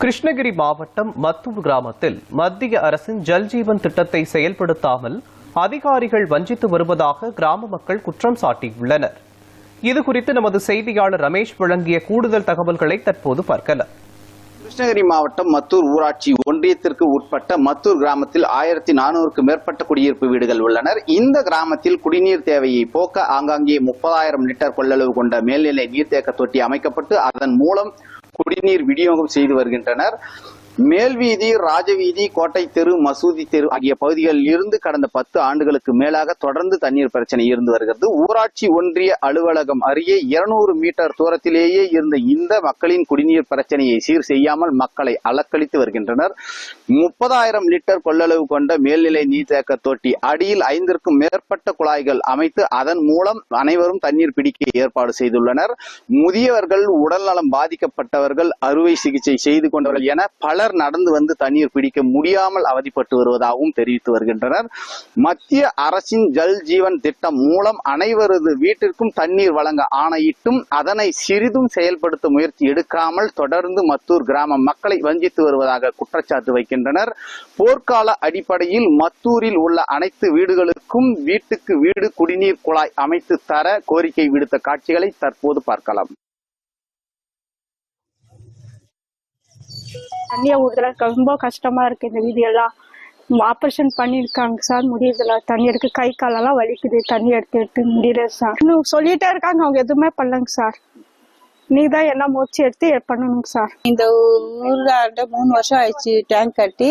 கிருஷ்ணகிரி மாவட்டம் மத்தூர் கிராமத்தில் மத்திய அரசின் ஜல்ஜீவன் திட்டத்தை செயல்படுத்தாமல் அதிகாரிகள் வஞ்சித்து வருவதாக கிராம மக்கள் குற்றம் சாட்டியுள்ளனர். இதுகுறித்து நமது செய்தியாளர் ரமேஷ் வழங்கிய கூடுதல் தகவல்களை தற்போது பார்க்கலாம். கிருஷ்ணகிரி மாவட்டம் மத்தூர் ஊராட்சி ஒன்றியத்திற்கு உட்பட்ட மத்தூர் கிராமத்தில் 1400க்கும் மேற்பட்ட குடியிருப்பு வீடுகள் உள்ளனர். இந்த கிராமத்தில் குடிநீர் தேவையை போக்க ஆங்காங்கே 30,000 லிட்டர் கொள்ளளவு கொண்ட மேல்நிலை நீர்த்தேக்க தொட்டி அமைக்கப்பட்டு அதன் மூலம் குடிநீர் விநியோகம் செய்து வருகின்றனர். மேல்வீதி, ராஜவீதி, கோட்டை தெரு, மசூதி தெரு ஆகிய பகுதிகளில் இருந்து கடந்த 10 ஆண்டுகளுக்கு மேலாக தொடர்ந்து தண்ணீர் பிரச்சனை இருந்து வருகிறது. ஊராட்சி ஒன்றிய அலுவலகம் அருகே 200 மீட்டர் தூரத்திலேயே இருந்த இந்த மக்களின் குடிநீர் பிரச்சனையை சீர் செய்யாமல் மக்களை அலக்களித்து வருகின்றனர். 30,000 லிட்டர் கொள்ளளவு கொண்ட மேல்நிலை நீர்த்தேக்க தொட்டி அடியில் 5க்கும் மேற்பட்ட குழாய்கள் அமைத்து அதன் மூலம் அனைவரும் தண்ணீர் பிடிக்க ஏற்பாடு செய்துள்ளனர். முதியவர்கள், உடல்நலம் பாதிக்கப்பட்டவர்கள், அறுவை சிகிச்சை செய்து கொண்டவர்கள் என பலர் நடந்து வந்து தண்ணீர் பிடிக்க முடியாமல் அவதிப்பட்டு வருவதாகவும் தெரிவித்து வருகின்றனர். மத்திய அரசின் ஜல் ஜீவன் திட்டம் மூலம் அனைவரது வீட்டிற்கும் தண்ணீர் வழங்க ஆணையிட்டும் அதனை சிறிதும் செயல்படுத்த முயற்சி எடுக்காமல் தொடர்ந்து மத்தூர் கிராம மக்களை வஞ்சித்து வருவதாக குற்றச்சாட்டு வைக்கின்றனர். போர்க்கால அடிப்படையில் மத்தூரில் உள்ள அனைத்து வீடுகளுக்கும் வீட்டுக்கு வீடு குடிநீர் குழாய் அமைத்து தர கோரிக்கை விடுத்த காட்சிகளை தற்போது பார்க்கலாம். தண்ணியை ஊதுல ரொம்ப கஷ்டமா இருக்கு. இந்த வீதியெல்லாம் ஆப்ரேஷன் பண்ணிருக்காங்க சார், முடியல. தண்ணி எடுக்க கை காலெல்லாம் வலிக்குது, தண்ணி எடுத்து முடியல சார். இன்னும் சொல்லிட்டே இருக்காங்க, அவங்க எதுவுமே பண்ணலங்க சார். நீதான் என்ன முயற்சி எடுத்து பண்ணணுங்க சார். இந்த ஊர்ல 3 வருஷம் ஆயிடுச்சு டேங்க் கட்டி.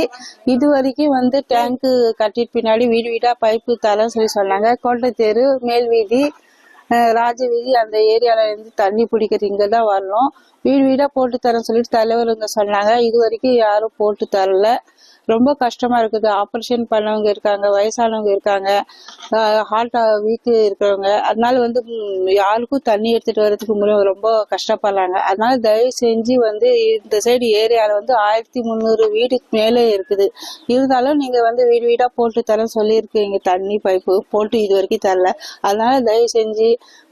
இது வரைக்கும் டேங்க் கட்டிட்டு பின்னாடி வீடு வீடா பைப்பு தரேன்னு சொல்லி சொன்னாங்க. கோட்டை தெரு, மேல் வீதி, ராஜவீதி அந்த ஏரியால இருந்து தண்ணி பிடிக்கிறது இங்கதான் வரணும். வீடு வீடா போட்டு தரேன்னு சொல்லிட்டு தலைவருங்க சொன்னாங்க. இது வரைக்கும் யாரும் போட்டு தரல. ரொம்ப கஷ்டமா இருக்குது. ஆபரேஷன் பண்ணவங்க இருக்காங்க, வயசானவங்க இருக்காங்க, ஹார்ட் வீக்கு இருக்கிறவங்க. அதனால யாருக்கும் தண்ணி எடுத்துட்டு வர்றதுக்கு முடியும், ரொம்ப கஷ்டப்படுறாங்க. அதனால தயவு செஞ்சு இந்த சைடு ஏரியால 1300 வீடுக்கு மேலே இருக்குது. இருந்தாலும் நீங்க வீடு வீடா போட்டு தரேன்னு சொல்லியிருக்கீங்க. தண்ணி பைப்பு போட்டு இது வரைக்கும் தரல. அதனால தயவு செஞ்சு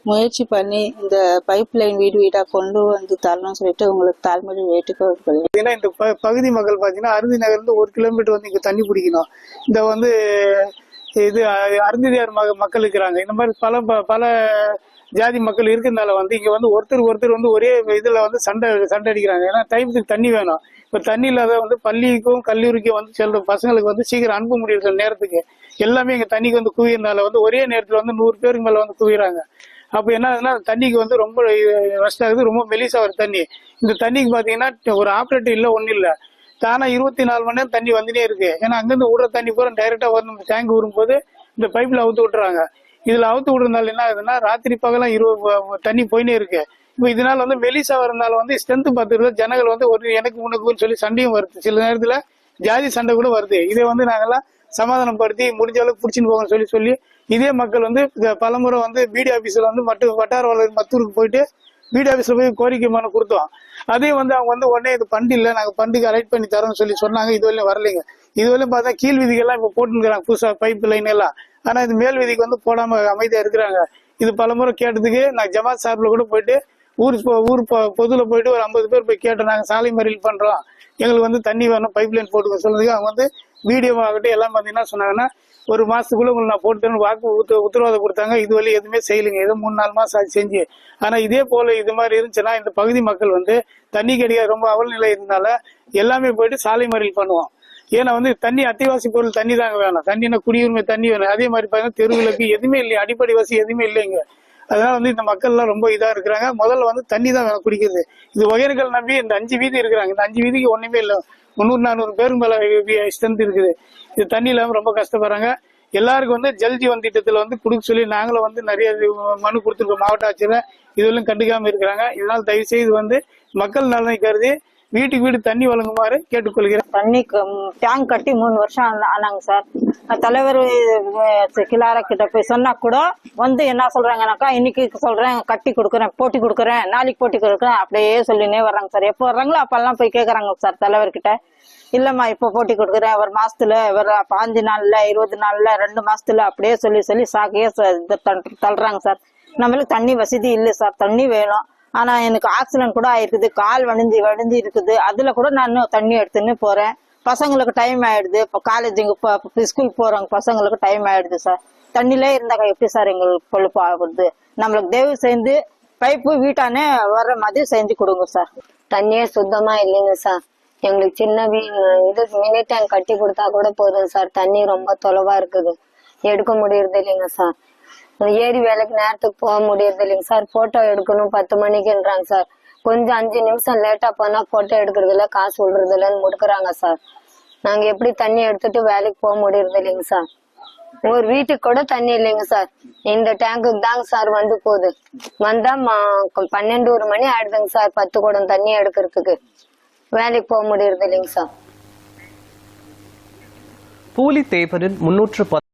முயற்சி பண்ணி இந்த பைப் லைன் வீடு வீடா கொண்டு தரணும்னு சொல்லிட்டு உங்களுக்கு தாழ்மொழி வேட்டுக்கொள்கிறேன். இந்த பகுதி மக்கள் பாத்தீங்கன்னா அருந்தி நகர்ந்து 1 கிலோமீட்டர் இங்க தண்ணி பிடிக்கணும். இந்த இது அருந்தியார் மக்கள் இருக்கிறாங்க. இந்த மாதிரி பல ஜாதி மக்கள் இருக்கிறதுனால இங்க ஒருத்தர் ஒரே இதுல சண்டை அடிக்கிறாங்க. ஏன்னா டைமுக்கு தண்ணி வேணும். இப்ப தண்ணி இல்லாத பள்ளிக்கும் கல்லூரிக்கும் செல்ற பசங்களுக்கு சீக்கிரம் அனுப்ப முடியுற நேரத்துக்கு எல்லாமே இங்க தண்ணிக்கு குவியறதுனால ஒரே நேரத்துல 100 பேருக்கு மேல குவியறாங்க. அப்ப என்ன ஆகுதுன்னா தண்ணிக்கு ரொம்ப ரஷ்ட் ஆகுது, ரொம்ப மெலிசா வரும் தண்ணி. இந்த தண்ணிக்கு பாத்தீங்கன்னா ஒரு ஆப்ரேட்டர் இல்ல, ஒண்ணு இல்ல, தானா 24 மணி நேரம் தண்ணி வந்துட்டே இருக்கு. ஏன்னா அங்கிருந்து விடுற தண்ணி பூரா டைரக்டா வரணும். டேங்க் வரும்போது இந்த பைப்ல அவுத்து விட்டுறாங்க. இதுல அவுத்து விடுறதுனால என்ன ஆகுதுன்னா ராத்திரி பகலாம் தண்ணி போயினே இருக்கு. இப்ப இதனால மெலிசா வரதுனால ஸ்ட்ரென்த் பார்த்துருந்தா ஜனங்கள் ஒரு எனக்கு உனக்குன்னு சொல்லி சண்டையும் வருது. சில நேரத்துல ஜாதி சண்டை கூட வருது. இதை நாங்கெல்லாம் சமாதானப்படுத்தி முடிஞ்ச அளவுக்கு பிடிச்சின்னு போகணும்னு சொல்லி இதே மக்கள் பலமுறை பிடி ஆபீஸ்ல வட்டார வளர் மத்தூருக்கு போயிட்டு பிடி ஆபீஸ்ல போய் கோரிக்கை மனு கொடுத்தோம். அதே அவங்க உடனே இது பண்டு இல்ல, நாங்க பண்டுக்கு அலைட் பண்ணி தரோம்னு சொல்லி சொன்னாங்க. இதுவரையும் வரலைங்க. இதுவரையும் பார்த்தா கீழ் விதிகள்லாம் இப்ப போட்டுருக்காங்க, புதுசா பைப் லைன் எல்லாம். ஆனா இது மேல் விதிக்கு போடாம அமைதியா இருக்கிறாங்க. இது பலமுறை கேட்டதுக்கு நான் ஜமாத் சார்பில் கூட போயிட்டு ஊர் பொதுல போயிட்டு ஒரு 50 பேர் போய் கேட்டோம். நாங்க சாலை மறியல் பண்றோம், எங்களுக்கு தண்ணி வேணும், பைப் லைன் போட்டுக்க சொல்றதுக்கு அவங்க வீடியோ ஆகட்டும் எல்லாம் என்ன சொன்னாங்கன்னா, ஒரு மாசத்துக்குள்ள உங்களுக்கு நான் போட்டு வாக்கு உத்தரவாதம் கொடுத்தாங்க. இதுவரை எதுவுமே செய்யலைங்க. ஏதோ 3-4 மாசம் ஆச்சு செஞ்சு. ஆனா இதே போல இது மாதிரி இருந்துச்சுன்னா இந்த பகுதி மக்கள் தண்ணி கிடையாது, ரொம்ப அவல்நிலை இருந்தால எல்லாமே போயிட்டு சாலை மறியல் பண்ணுவோம். ஏன்னா தண்ணி அத்தியாவசி பொருள் தண்ணி தாங்க வேணும். தண்ணினா குடியுரிமை தண்ணி வேணும். அதே மாதிரி பாத்தீங்கன்னா தெருவுகளுக்கு எதுவுமே இல்லை, அடிப்படை வசதி எதுவுமே இல்லைங்க. அதனால இந்த மக்கள் எல்லாம் ரொம்ப இதா இருக்கிறாங்க. முதல்ல தண்ணி தான் வேணும் குடிக்கிறது. இது ஒகேனக்கல் நம்பி இந்த 5 வீதி இருக்கிறாங்க. இந்த 5 வீதிக்கு ஒண்ணுமே இல்லை. 300-400 பேருக்கு மேல ஸ்ட்ரென்த் இருக்குது. இது தண்ணி இல்லாம ரொம்ப கஷ்டப்படுறாங்க. எல்லாருக்கும் ஜல் ஜீவன் திட்டத்துல கொடுக்க சொல்லி நாங்களும் நிறைய மனு கொடுத்துருக்கோம் மாவட்ட ஆட்சியில. இதுவரையும் கண்டுக்காம இருக்கிறாங்க. இதனால தயவு செய்து மக்கள் நலனை கருதி வீட்டுக்கு வீடு தண்ணி வழங்குமாறு கேட்டுக்கொள்கிறேன். தண்ணி டேங்க் கட்டி 3 வருஷம் ஆனாங்க சார். தலைவர் கிளாரா கிட்ட போய் சொன்னா கூட என்ன சொல்றாங்கன்னாக்கா, இன்னைக்கு சொல்றேன் கட்டி கொடுக்குறேன், போட்டி கொடுக்குறேன், நாளைக்கு போட்டி கொடுக்குறேன், அப்படியே சொல்லினே வர்றாங்க சார். எப்போ வர்றாங்களோ அப்பெல்லாம் போய் கேக்குறாங்க சார் தலைவர்கிட்ட. இல்லம்மா இப்ப போட்டி கொடுக்குறேன், ஒரு மாசத்துல, ஒரு 5 நாள்ல, 20 நாள்ல, 2 மாசத்துல அப்படியே சொல்லி சாக்கையே தள்ளுறாங்க சார். நம்மளுக்கு தண்ணி வசதி இல்லை சார், தண்ணி வேணும். ஆனா எனக்கு ஆக்சிடென்ட் கூட ஆயிருக்குது, கால் வடிஞ்சு இருக்குது. அதுல கூட நான் தண்ணி எடுத்துன்னு போறேன். பசங்களுக்கு டைம் ஆயிடுது. இப்போ காலேஜுக்கு ஸ்கூல் போறவங்க பசங்களுக்கு டைம் ஆயிடுது சார். தண்ணிலே இருந்தாக்கா எப்படி சார் எங்களுக்கு பொழுப்பு ஆகுது? நம்மளுக்கு தயவு செய்து பைப்பு வீட்டானே வர்ற மாதிரி செஞ்சு கொடுங்க சார். தண்ணியே சுத்தமா இல்லைங்க சார். எங்களுக்கு சின்ன இது மினி டேங்க் கட்டி கொடுத்தா கூட போதும் சார். தண்ணி ரொம்ப தொலைவா இருக்குது, எடுக்க முடியறது இல்லைங்க சார். ஏரி வேலைக்கு நேரத்துக்கு போக முடியறது இல்லைங்க சார். போட்டோ எடுக்கணும் 10 மணிக்குன்றாங்க சார். கொஞ்சம் 5 நிமிஷம் லேட்டா போனா போட்டோ எடுக்கிறதுல காசு விடுறது இல்லைன்னு முடுக்குறாங்க சார். நாங்க எப்படி தண்ணி எடுத்துட்டு வேலைக்கு போக முடியறது இல்லைங்க சார். ஒரு வீட்டுக்கு கூட தண்ணி இல்லைங்க சார். இந்த டேங்குக்கு தாங்க சார் வந்து போகுது. வந்தா 12 மணி ஆயிடுதுங்க சார் 10 குடம் தண்ணி எடுக்கிறதுக்கு. வேலைக்கு போக முடியறது இல்லைங்க சார். பூலித்தேவனில் 310